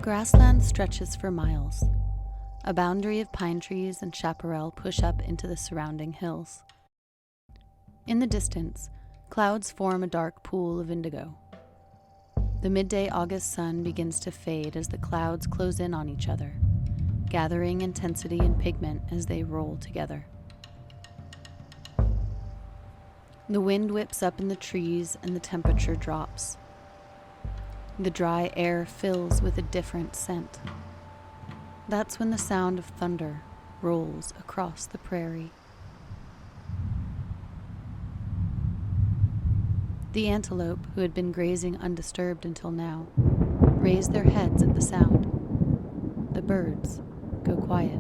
Grassland stretches for miles. A boundary of pine trees and chaparral push up into the surrounding hills. In the distance, clouds form a dark pool of indigo. The midday August sun begins to fade as the clouds close in on each other, gathering intensity and pigment as they roll together. The wind whips up in the trees and the temperature drops. The dry air fills with a different scent. That's when the sound of thunder rolls across the prairie. The antelope, who had been grazing undisturbed until now, raise their heads at the sound. The birds go quiet.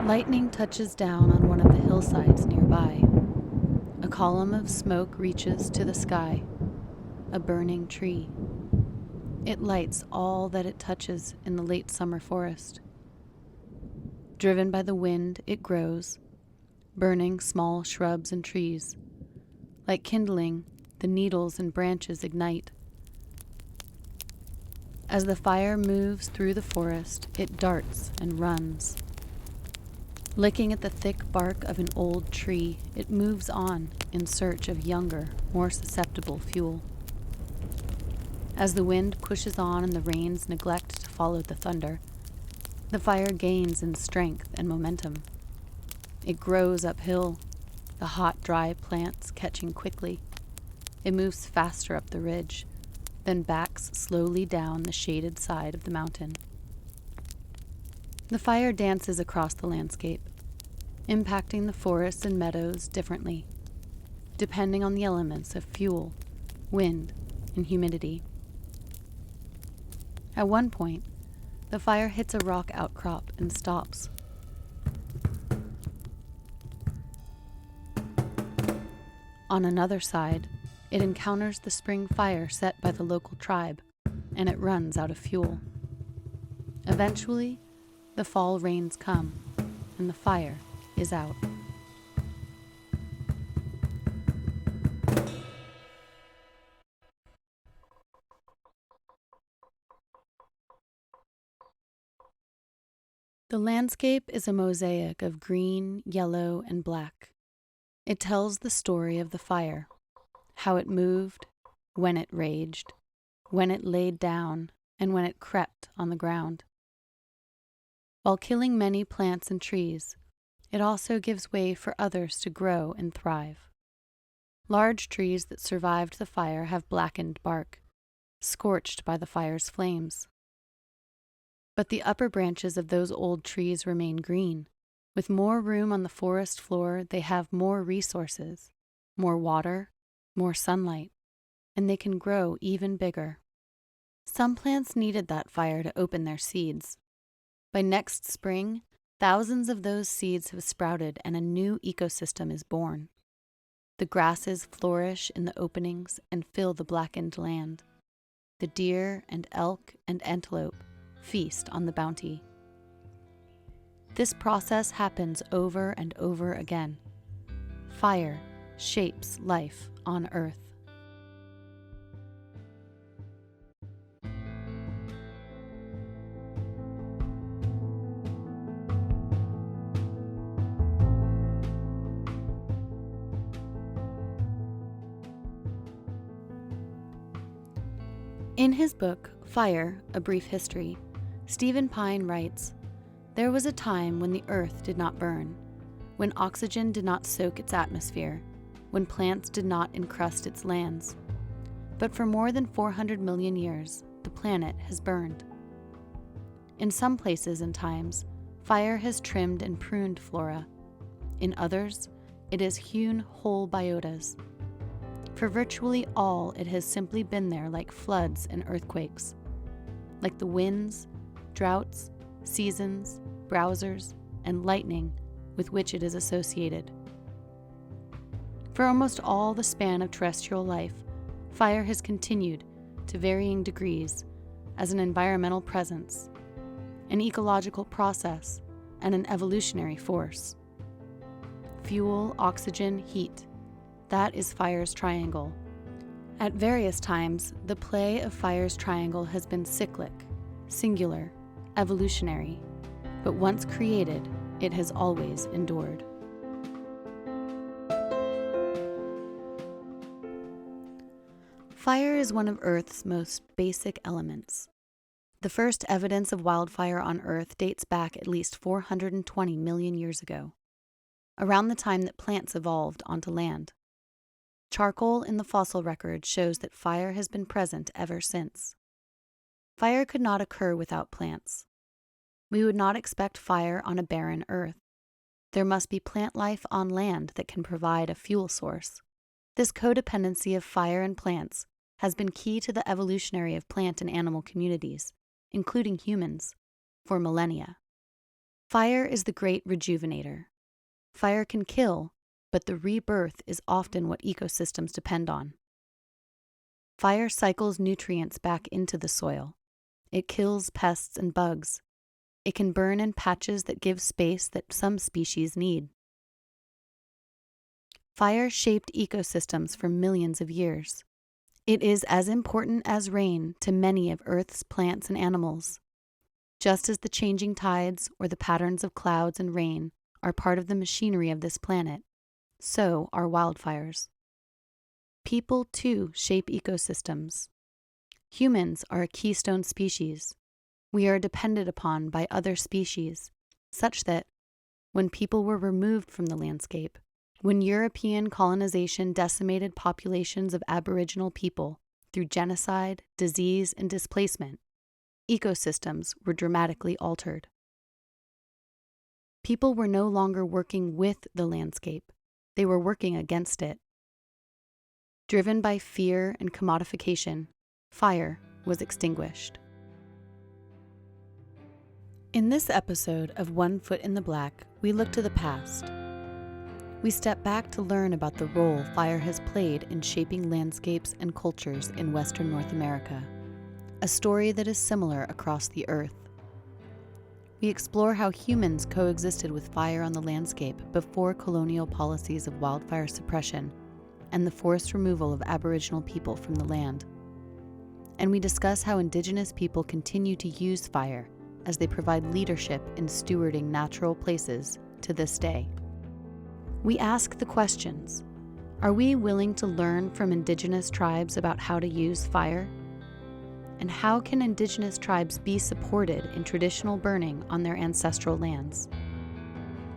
Lightning touches down on one of the hillsides nearby. A column of smoke reaches to the sky, a burning tree. It lights all that it touches in the late summer forest. Driven by the wind, it grows, burning small shrubs and trees. Like kindling, the needles and branches ignite. As the fire moves through the forest, it darts and runs. Licking at the thick bark of an old tree, it moves on in search of younger, more susceptible fuel. As the wind pushes on and the rains neglect to follow the thunder, the fire gains in strength and momentum. It grows uphill, the hot, dry plants catching quickly. It moves faster up the ridge, then backs slowly down the shaded side of the mountain. The fire dances across the landscape, impacting the forests and meadows differently, depending on the elements of fuel, wind, and humidity. At one point, the fire hits a rock outcrop and stops. On another side, it encounters the spring fire set by the local tribe, and it runs out of fuel. Eventually, the fall rains come, and the fire is out. The landscape is a mosaic of green, yellow, and black. It tells the story of the fire, how it moved, when it raged, when it laid down, and when it crept on the ground. While killing many plants and trees, it also gives way for others to grow and thrive. Large trees that survived the fire have blackened bark, scorched by the fire's flames. But the upper branches of those old trees remain green. With more room on the forest floor, they have more resources, more water, more sunlight, and they can grow even bigger. Some plants needed that fire to open their seeds. By next spring, thousands of those seeds have sprouted and a new ecosystem is born. The grasses flourish in the openings and fill the blackened land. The deer and elk and antelope feast on the bounty. This process happens over and over again. Fire shapes life on Earth. In his book, Fire, A Brief History, Stephen Pine writes, "There was a time when the earth did not burn, when oxygen did not soak its atmosphere, when plants did not encrust its lands. But for more than 400 million years, the planet has burned. In some places and times, fire has trimmed and pruned flora. In others, it has hewn whole biotas. For virtually all, it has simply been there like floods and earthquakes, like the winds, droughts, seasons, browsers, and lightning with which it is associated. For almost all the span of terrestrial life, fire has continued, to varying degrees, as an environmental presence, an ecological process, and an evolutionary force. Fuel, oxygen, heat. That is fire's triangle. At various times, the play of fire's triangle has been cyclic, singular, evolutionary, but once created, it has always endured. Fire is one of Earth's most basic elements. The first evidence of wildfire on Earth dates back at least 420 million years ago, around the time that plants evolved onto land. Charcoal in the fossil record shows that fire has been present ever since. Fire could not occur without plants. We would not expect fire on a barren Earth. There must be plant life on land that can provide a fuel source. This codependency of fire and plants has been key to the evolutionary of plant and animal communities, including humans, for millennia. Fire is the great rejuvenator. Fire can kill, but the rebirth is often what ecosystems depend on. Fire cycles nutrients back into the soil. It kills pests and bugs. It can burn in patches that give space that some species need. Fire shaped ecosystems for millions of years. It is as important as rain to many of Earth's plants and animals. Just as the changing tides or the patterns of clouds and rain are part of the machinery of this planet, so are wildfires. People, too, shape ecosystems. Humans are a keystone species. We are depended upon by other species, such that, when people were removed from the landscape, when European colonization decimated populations of Aboriginal people through genocide, disease, and displacement, ecosystems were dramatically altered. People were no longer working with the landscape. They were working against it. Driven by fear and commodification, fire was extinguished. In this episode of One Foot in the Black, we look to the past. We step back to learn about the role fire has played in shaping landscapes and cultures in Western North America, a story that is similar across the earth. We explore how humans coexisted with fire on the landscape before colonial policies of wildfire suppression and the forced removal of Aboriginal people from the land. And we discuss how Indigenous people continue to use fire as they provide leadership in stewarding natural places to this day. We ask the questions: are we willing to learn from Indigenous tribes about how to use fire? And how can Indigenous tribes be supported in traditional burning on their ancestral lands?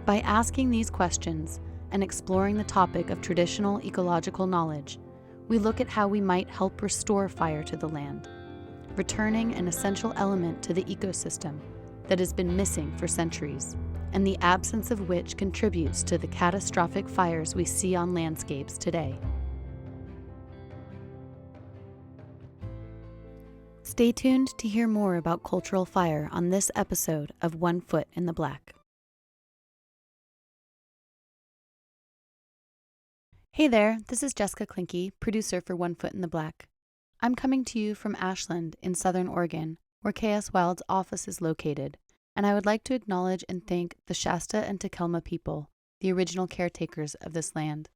By asking these questions and exploring the topic of traditional ecological knowledge, we look at how we might help restore fire to the land, returning an essential element to the ecosystem that has been missing for centuries, and the absence of which contributes to the catastrophic fires we see on landscapes today. Stay tuned to hear more about cultural fire on this episode of One Foot in the Black. Hey there, this is Jessica Klinke, producer for One Foot in the Black. I'm coming to you from Ashland in Southern Oregon, where KS Wild's office is located, and I would like to acknowledge and thank the Shasta and Takelma people, the original caretakers of this land.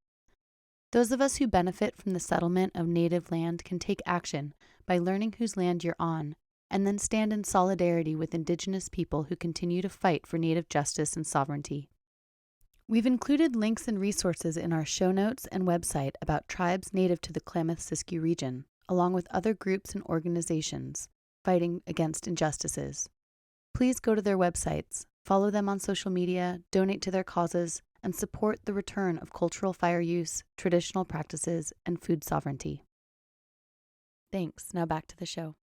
Those of us who benefit from the settlement of native land can take action by learning whose land you're on, and then stand in solidarity with Indigenous people who continue to fight for Native justice and sovereignty. We've included links and resources in our show notes and website about tribes native to the Klamath-Siskiyou region, along with other groups and organizations fighting against injustices. Please go to their websites, follow them on social media, donate to their causes, and support the return of cultural fire use, traditional practices, and food sovereignty. Thanks. Now back to the show.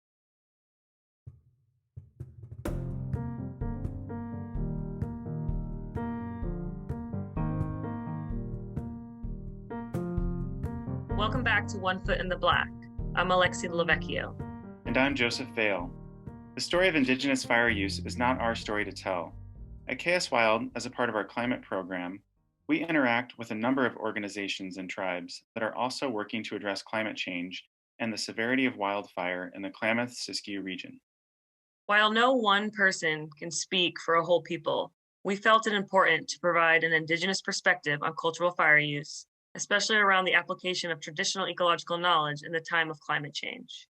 Welcome back to One Foot in the Black. I'm Alexi Lovechio. And I'm Joseph Vaile. The story of Indigenous fire use is not our story to tell. At KS Wild, as a part of our climate program, we interact with a number of organizations and tribes that are also working to address climate change and the severity of wildfire in the Klamath-Siskiyou region. While no one person can speak for a whole people, we felt it important to provide an Indigenous perspective on cultural fire use especially around the application of traditional ecological knowledge in the time of climate change.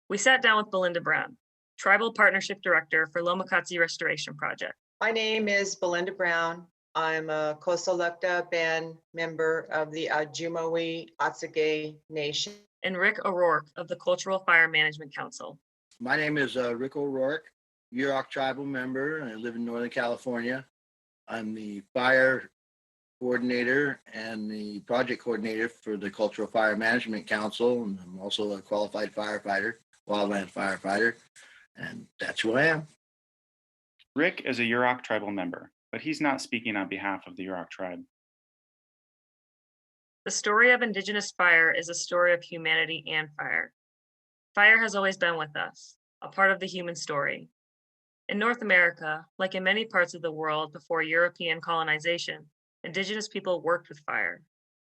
We sat down with Belinda Brown, Tribal Partnership Director for Lomakatsi Restoration Project. My name is Belinda Brown. I'm a Kosolukta band member of the Ajumawi Atsage Nation. And Rick O'Rourke of the Cultural Fire Management Council. My name is Rick O'Rourke, Yurok tribal member, and I live in Northern California. I'm the fire coordinator and the project coordinator for the Cultural Fire Management Council, and I'm also a qualified firefighter, wildland firefighter, and that's who I am. Rick is a Yurok tribal member, but he's not speaking on behalf of the Yurok tribe. The story of Indigenous fire is a story of humanity and fire. Fire has always been with us, a part of the human story. In North America, like in many parts of the world before European colonization, Indigenous people worked with fire.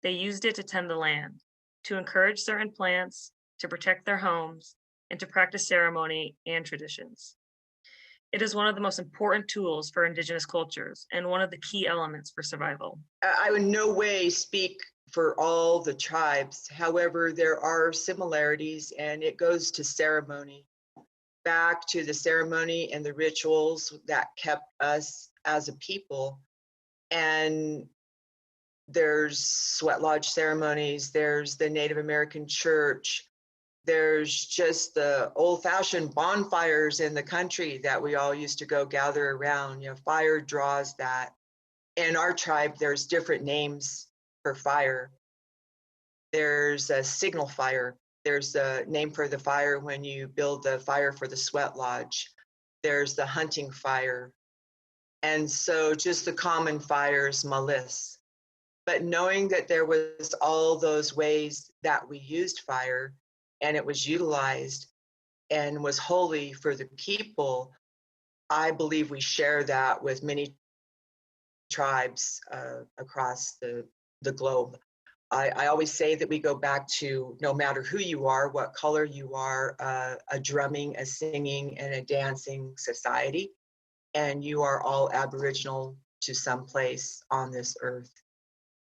They used it to tend the land, to encourage certain plants, to protect their homes, and to practice ceremony and traditions. It is one of the most important tools for Indigenous cultures and one of the key elements for survival. I would in no way speak for all the tribes. However, there are similarities, and it goes to ceremony, back to the ceremony and the rituals that kept us as a people. And there's sweat lodge ceremonies, there's the Native American church, there's just the old-fashioned bonfires in the country that we all used to go gather around. You know, fire draws that. In our tribe, there's different names for fire. There's a signal fire. There's a name for the fire when you build the fire for the sweat lodge. There's the hunting fire. And so just the common fires, malis. But knowing that there was all those ways that we used fire, and it was utilized and was holy for the people, I believe we share that with many tribes across the globe. I always say that we go back to no matter who you are, what color you are, a drumming, a singing, and a dancing society, and you are all Aboriginal to some place on this earth.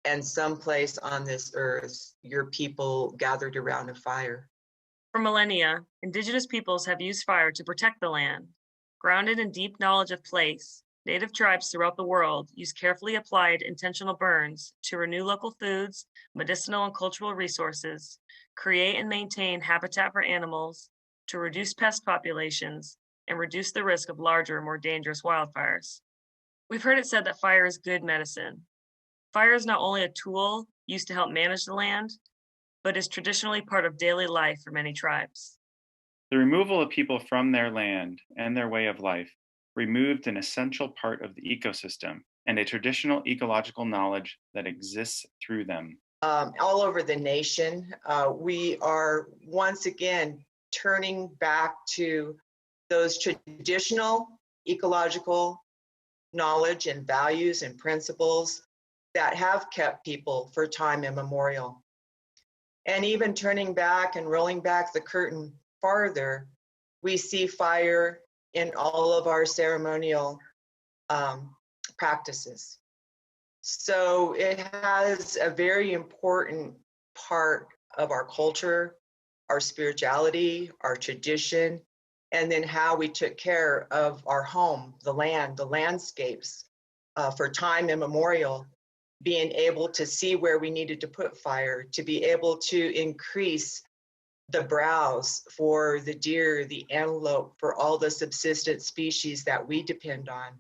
And someplace on this earth, your people gathered around a fire. For millennia, Indigenous peoples have used fire to protect the land. Grounded in deep knowledge of place, Native tribes throughout the world use carefully applied intentional burns to renew local foods, medicinal and cultural resources, create and maintain habitat for animals, to reduce pest populations, and reduce the risk of larger, more dangerous wildfires. We've heard it said that fire is good medicine. Fire is not only a tool used to help manage the land, but is traditionally part of daily life for many tribes. The removal of people from their land and their way of life removed an essential part of the ecosystem and a traditional ecological knowledge that exists through them. All over the nation, we are once again turning back to those traditional ecological knowledge and values and principles that have kept people for time immemorial. And even turning back and rolling back the curtain farther, we see fire in all of our ceremonial practices. So it has a very important part of our culture, our spirituality, our tradition, and then how we took care of our home, the land, the landscapes for time immemorial, being able to see where we needed to put fire, to be able to increase the browse for the deer, the antelope, for all the subsistence species that we depend on,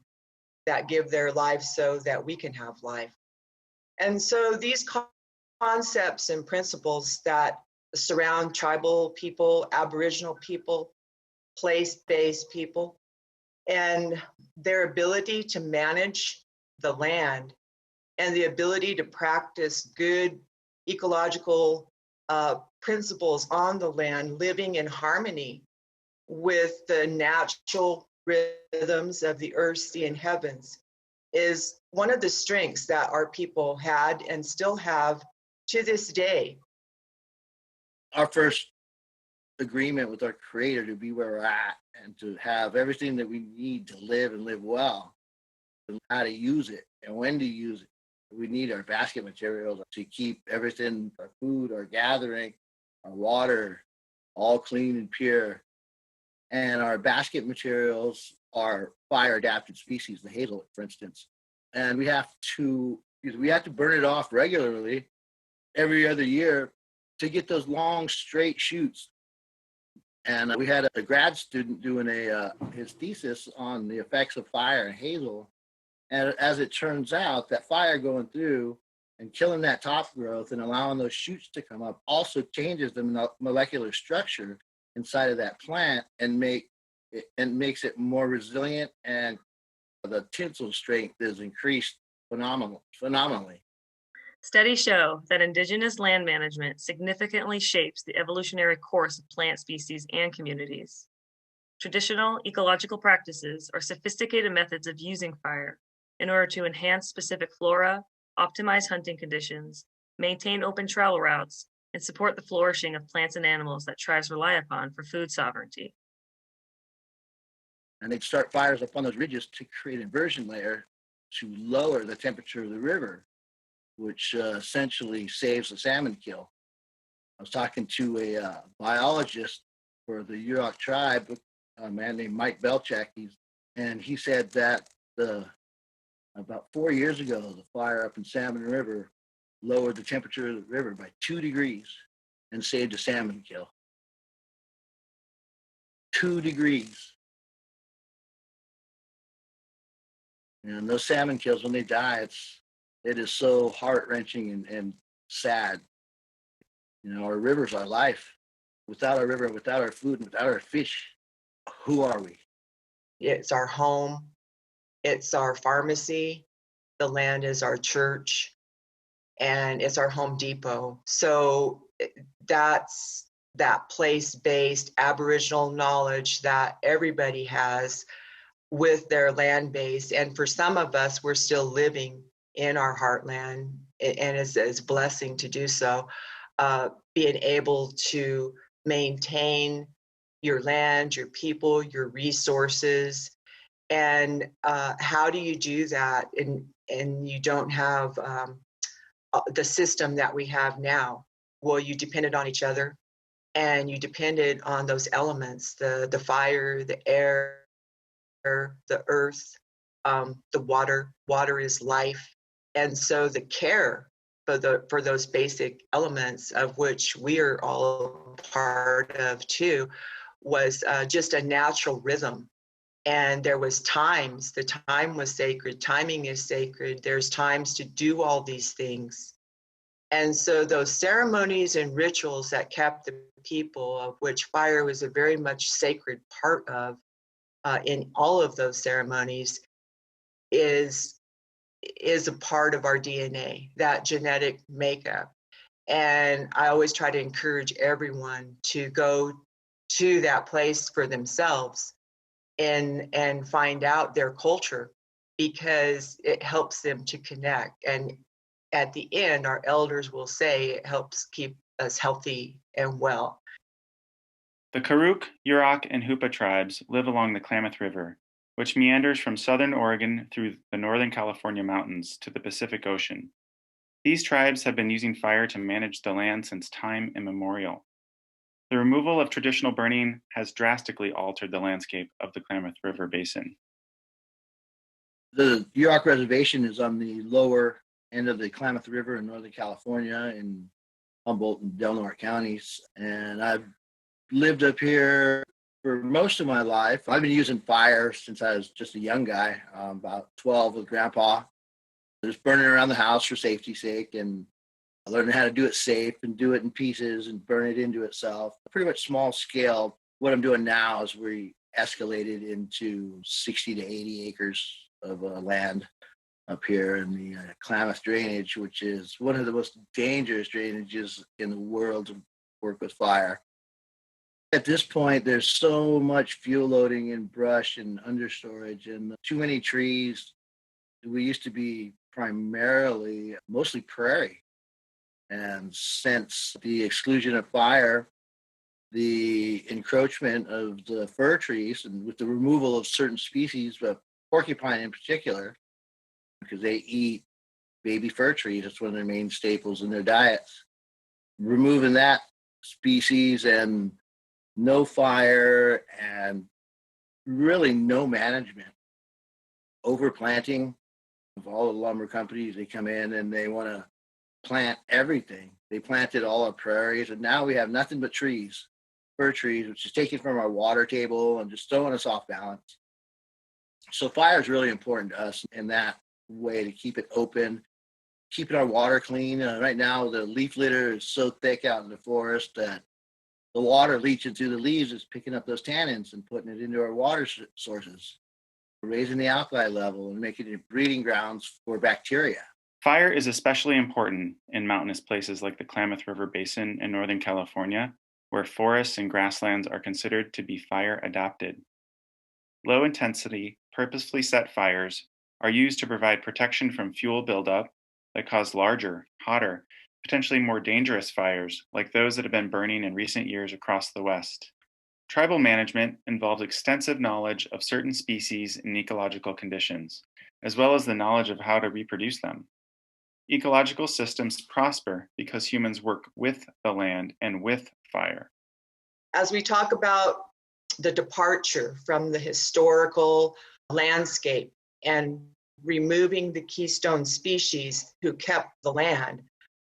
that give their lives so that we can have life. And so these concepts and principles that surround tribal people, Aboriginal people, place-based people, and their ability to manage the land and the ability to practice good ecological principles on the land, living in harmony with the natural rhythms of the earth, sea, and heavens, is one of the strengths that our people had and still have to this day. Our first agreement with our Creator to be where we're at and to have everything that we need to live and live well, and how to use it and when to use it We need our basket materials to keep everything, our food, our gathering, our water, all clean and pure. And our basket materials are fire adapted species, the hazel, for instance. And we have to burn it off regularly every other year to get those long straight shoots. And we had a grad student doing his thesis on the effects of fire and hazel. And as it turns out, that fire going through and killing that top growth and allowing those shoots to come up also changes the molecular structure inside of that plant and makes it more resilient, and the tensile strength is increased phenomenally. Studies show that Indigenous land management significantly shapes the evolutionary course of plant species and communities. Traditional ecological practices are sophisticated methods of using fire in order to enhance specific flora, optimize hunting conditions, maintain open travel routes, and support the flourishing of plants and animals that tribes rely upon for food sovereignty. And they'd start fires up on those ridges to create an inversion layer to lower the temperature of the river, which essentially saves the salmon kill. I was talking to a biologist for the Yurok tribe, a man named Mike Belchak, and he said that about 4 years ago, the fire up in Salmon River lowered the temperature of the river by 2 degrees and saved a salmon kill. 2 degrees. And those salmon kills, when they die, it is so heart-wrenching and sad. You know, our river's our life. Without our river, without our food, and without our fish, who are we? It's our home. It's our pharmacy. The land is our church. And it's our Home Depot. So that's that place-based Aboriginal knowledge that everybody has with their land base. And for some of us, we're still living in our heartland, and it's a blessing to do so. Being able to maintain your land, your people, your resources. And how do you do that? And you don't have the system that we have now. Well, you depended on each other, and you depended on those elements, the fire, the air, the earth, the water. Water is life. And so the care for those basic elements, of which we are all part of too, was just a natural rhythm. And there was times, the time was sacred, timing is sacred. There's times to do all these things. And so those ceremonies and rituals that kept the people, of which fire was a very much sacred part of, in all of those ceremonies, is a part of our DNA, that genetic makeup. And I always try to encourage everyone to go to that place for themselves and find out their culture, because it helps them to connect. And at the end, our elders will say it helps keep us healthy and well. The Karuk, Yurok, and Hupa tribes live along the Klamath River, which meanders from southern Oregon through the northern California mountains to the Pacific Ocean. These tribes have been using fire to manage the land since time immemorial. The removal of traditional burning has drastically altered the landscape of the Klamath River basin. The Yurok Reservation is on the lower end of the Klamath River in Northern California, in Humboldt and Del Norte counties. And I've lived up here for most of my life. I've been using fire since I was just a young guy, about 12 with Grandpa. Just burning around the house for safety's sake, and I learned how to do it safe and do it in pieces and burn it into itself. Pretty much small scale. What I'm doing now is we escalated into 60 to 80 acres of land up here in the Klamath drainage, which is one of the most dangerous drainages in the world to work with fire. At this point, there's so much fuel loading and brush and understorage and too many trees. We used to be primarily mostly prairie. And since the exclusion of fire, the encroachment of the fir trees, and with the removal of certain species, but porcupine in particular, because they eat baby fir trees. That's one of their main staples in their diets. Removing that species and no fire and really no management. Overplanting of all the lumber companies, they come in and they want to plant everything. They planted all our prairies, and now we have nothing but trees, fir trees, which is taken from our water table and just throwing us off balance. So fire is really important to us in that way, to keep it open, keeping our water clean. Right now, the leaf litter is so thick out in the forest that the water leaching through the leaves is picking up those tannins and putting it into our water sources, raising the alkali level and making it breeding grounds for bacteria. Fire is especially important in mountainous places like the Klamath River Basin in Northern California, where forests and grasslands are considered to be fire adapted. Low intensity, purposefully set fires are used to provide protection from fuel buildup that cause larger, hotter, potentially more dangerous fires like those that have been burning in recent years across the West. Tribal management involves extensive knowledge of certain species and ecological conditions, as well as the knowledge of how to reproduce them. Ecological systems prosper because humans work with the land and with fire. As we talk about the departure from the historical landscape and removing the keystone species who kept the land,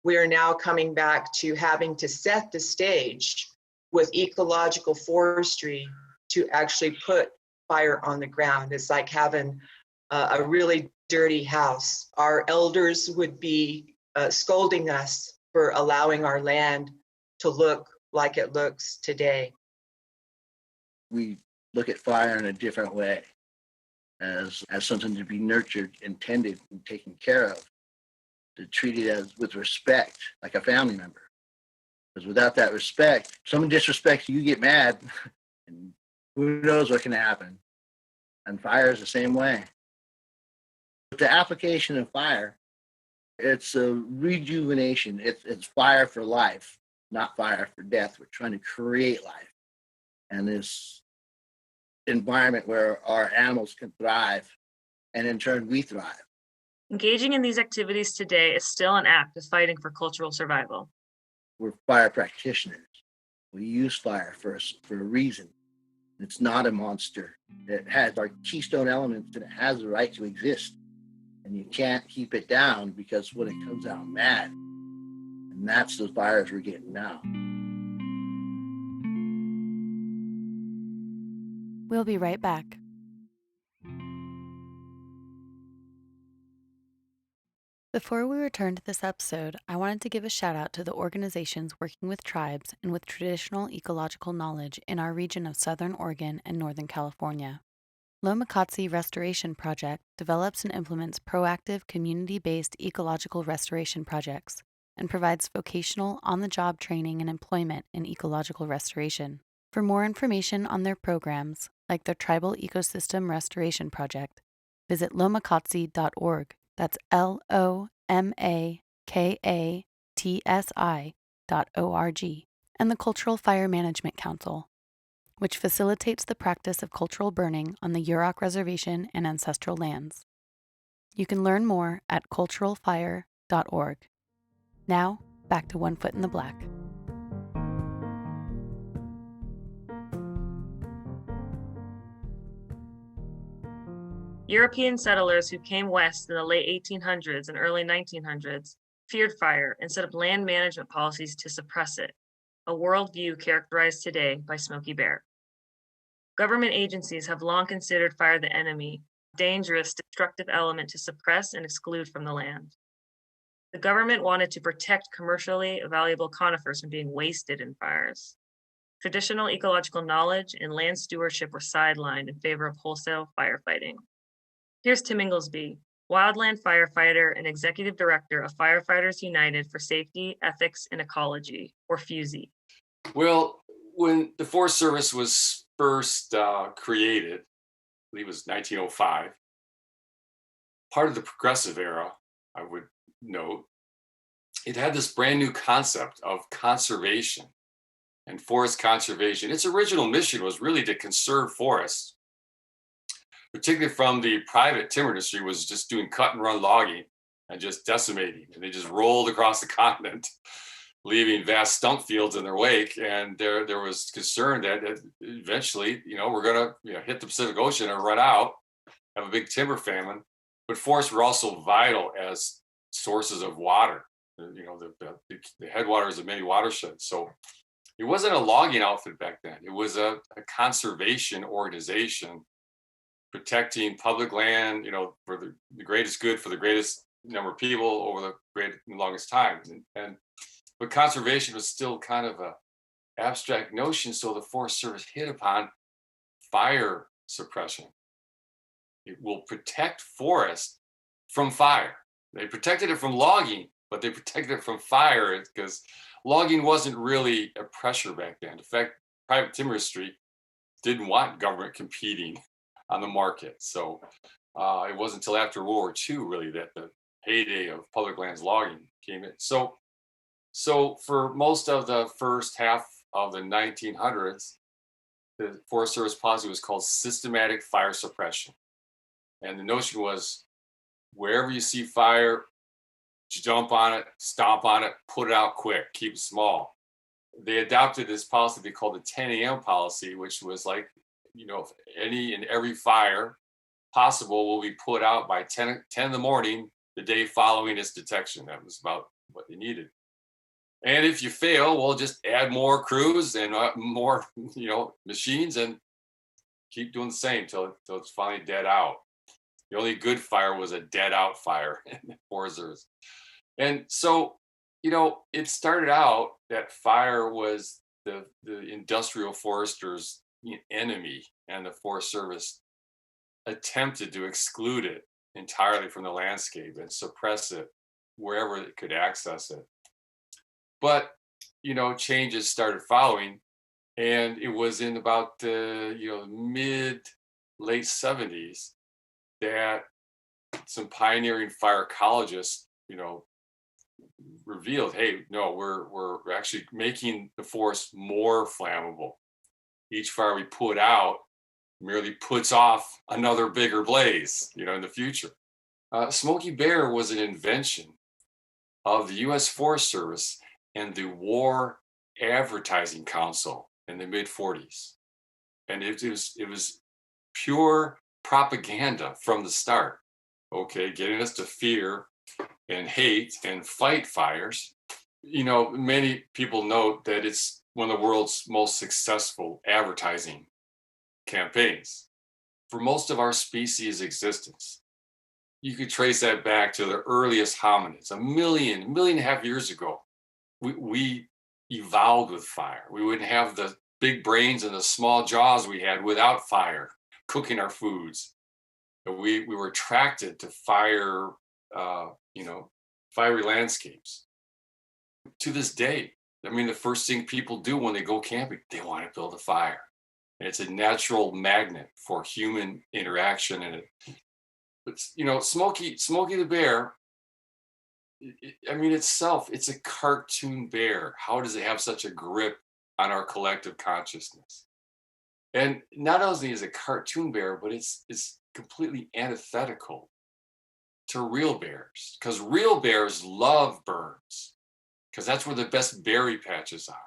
we are now coming back to having to set the stage with ecological forestry to actually put fire on the ground. It's like having a really dirty house. Our elders would be scolding us for allowing our land to look like it looks today. We look at fire in a different way, as something to be nurtured, intended, and taken care of, to treat it as with respect, like a family member. Because without that respect, someone disrespects you, you get mad, and who knows what can happen. And fire is the same way. But the application of fire, it's a rejuvenation. It's fire for life, not fire for death. We're trying to create life. And this environment where our animals can thrive, and in turn we thrive. Engaging in these activities today is still an act of fighting for cultural survival. We're fire practitioners. We use fire for a reason. It's not a monster. It has our keystone elements and it has the right to exist. And you can't keep it down, because when it comes out mad, and that's the fires we're getting now. We'll be right back. Before we return to this episode, I wanted to give a shout out to the organizations working with tribes and with traditional ecological knowledge in our region of Southern Oregon and Northern California. Lomakatsi Restoration Project develops and implements proactive, community-based ecological restoration projects and provides vocational, on-the-job training and employment in ecological restoration. For more information on their programs, like their Tribal Ecosystem Restoration Project, visit lomakatsi.org. That's LOMAKATSI.org, and the Cultural Fire Management Council, which facilitates the practice of cultural burning on the Yurok Reservation and ancestral lands. You can learn more at culturalfire.org. Now, back to One Foot in the Black. European settlers who came west in the late 1800s and early 1900s feared fire and set up land management policies to suppress it, a worldview characterized today by Smokey Bear. Government agencies have long considered fire the enemy, a dangerous, destructive element to suppress and exclude from the land. The government wanted to protect commercially valuable conifers from being wasted in fires. Traditional ecological knowledge and land stewardship were sidelined in favor of wholesale firefighting. Here's Tim Ingalsbee, wildland firefighter and executive director of Firefighters United for Safety, Ethics, and Ecology, or FUSE. Well, when the Forest Service was first created, I believe it was 1905, part of the progressive era, I would note, it had this brand new concept of conservation and forest conservation. Its original mission was really to conserve forests, particularly from the private timber industry, was just doing cut and run logging and just decimating. And they just rolled across the continent, leaving vast stump fields in their wake. And there was concern that eventually, we're going to hit the Pacific Ocean and run out, have a big timber famine. But forests were also vital as sources of water, the headwaters of many watersheds. So it wasn't a logging outfit back then. It was a conservation organization protecting public land, for the greatest good for the greatest number of people over the longest time. But conservation was still kind of a abstract notion. So the Forest Service hit upon fire suppression. It will protect forests from fire. They protected it from logging, but they protected it from fire because logging wasn't really a pressure back then. In fact, private timber industry didn't want government competing on the market. So it wasn't until after World War II really that the heyday of public lands logging came in. So for most of the first half of the 1900s, the Forest Service policy was called systematic fire suppression. And the notion was wherever you see fire, jump on it, stomp on it, put it out quick, keep it small. They adopted this policy they called the 10 a.m. policy, which was like, if any and every fire possible will be put out by 10 in the morning, the day following its detection. That was about what they needed. And if you fail, we'll just add more crews and more, machines and keep doing the same till it's finally dead out. The only good fire was a dead out fire in the Forest Service. And so, it started out that fire was the industrial foresters' enemy, and the Forest Service attempted to exclude it entirely from the landscape and suppress it wherever it could access it. But, changes started following, and it was in about the, late 70s that some pioneering fire ecologists, revealed, hey, no, we're actually making the forest more flammable. Each fire we put out merely puts off another bigger blaze, in the future. Smokey Bear was an invention of the U.S. Forest Service and the War Advertising Council in the mid-40s. And it was pure propaganda from the start, getting us to fear and hate and fight fires. Many people note that it's one of the world's most successful advertising campaigns for most of our species' existence. You could trace that back to the earliest hominids. a million and a half years ago, we evolved with fire. We wouldn't have the big brains and the small jaws we had without fire cooking our foods. We were attracted to fire, fiery landscapes. To this day, the first thing people do when they go camping, they want to build a fire. And it's a natural magnet for human interaction. And Smokey the Bear, it's a cartoon bear. How does it have such a grip on our collective consciousness? And not only is it a cartoon bear, but it's completely antithetical to real bears, because real bears love burns, because that's where the best berry patches are.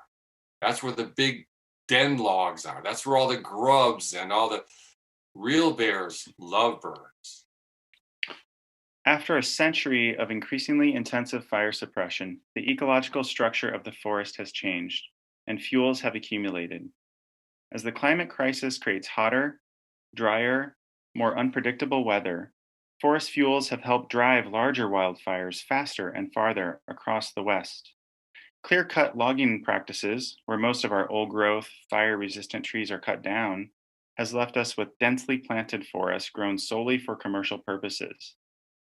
That's where the big den logs are. That's where all the grubs and all the real bears love burns. After a century of increasingly intensive fire suppression, the ecological structure of the forest has changed, and fuels have accumulated. As the climate crisis creates hotter, drier, more unpredictable weather, forest fuels have helped drive larger wildfires faster and farther across the West. Clear-cut logging practices, where most of our old-growth, fire-resistant trees are cut down, has left us with densely planted forests grown solely for commercial purposes.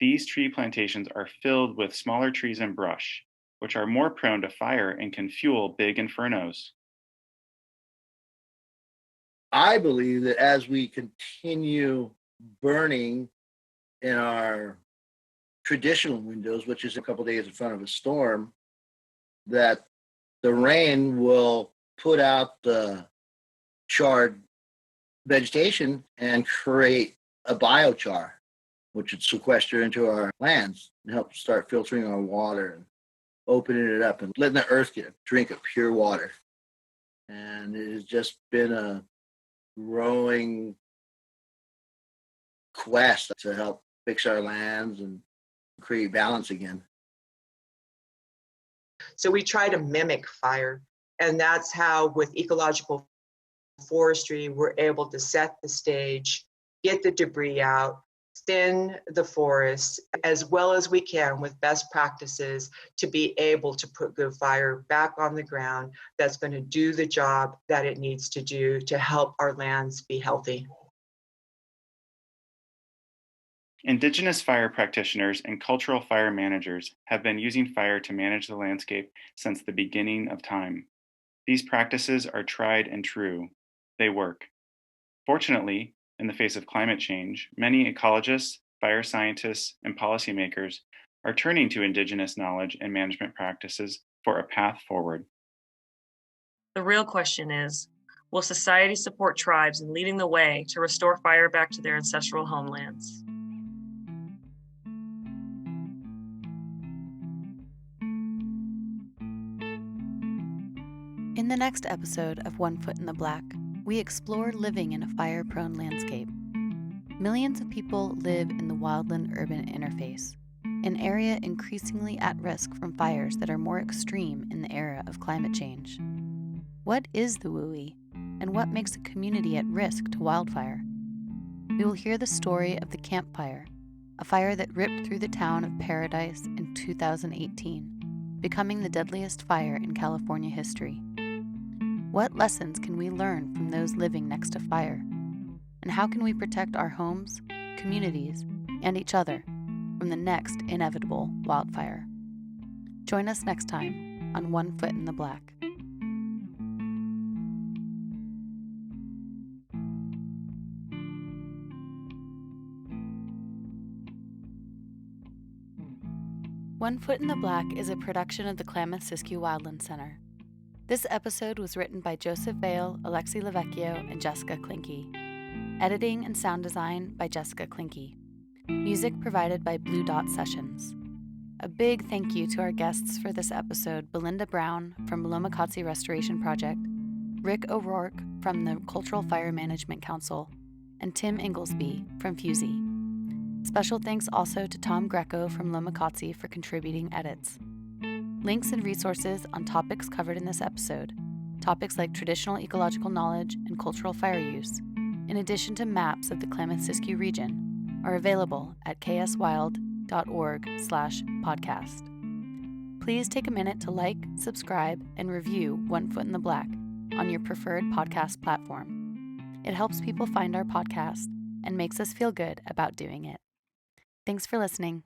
These tree plantations are filled with smaller trees and brush, which are more prone to fire and can fuel big infernos. I believe that as we continue burning in our traditional windows, which is a couple days in front of a storm, that the rain will put out the charred vegetation and create a biochar. which would sequester into our lands and help start filtering our water and opening it up and letting the earth get a drink of pure water. And it has just been a growing quest to help fix our lands and create balance again. So we try to mimic fire. And that's how, with ecological forestry, we're able to set the stage, get the debris out, thin the forest as well as we can with best practices to be able to put good fire back on the ground that's going to do the job that it needs to do to help our lands be healthy. Indigenous fire practitioners and cultural fire managers have been using fire to manage the landscape since the beginning of time. These practices are tried and true. They work. Fortunately, in the face of climate change, many ecologists, fire scientists, and policymakers are turning to Indigenous knowledge and management practices for a path forward. The real question is, will society support tribes in leading the way to restore fire back to their ancestral homelands? In the next episode of One Foot in the Black, we explore living in a fire-prone landscape. Millions of people live in the wildland-urban interface, an area increasingly at risk from fires that are more extreme in the era of climate change. What is the WUI, and what makes a community at risk to wildfire? We will hear the story of the Camp Fire, a fire that ripped through the town of Paradise in 2018, becoming the deadliest fire in California history. What lessons can we learn from those living next to fire? And how can we protect our homes, communities, and each other from the next inevitable wildfire? Join us next time on One Foot in the Black. One Foot in the Black is a production of the Klamath-Siskiyou Wildland Center. This episode was written by Joseph Vaile, Alexi, Lovechio, and Jessica Klinke. Editing and sound design by Jessica Klinke. Music provided by Blue Dot Sessions. A big thank you to our guests for this episode, Belinda Brown from Lomakatsi Restoration Project, Rick O'Rourke from the Cultural Fire Management Council, and Tim Ingalsbee from Fusey. Special thanks also to Tom Greco from Lomakatsi for contributing edits. Links and resources on topics covered in this episode, topics like traditional ecological knowledge and cultural fire use, in addition to maps of the Klamath-Siskiyou region, are available at kswild.org/podcast. Please take a minute to like, subscribe, and review One Foot in the Black on your preferred podcast platform. It helps people find our podcast and makes us feel good about doing it. Thanks for listening.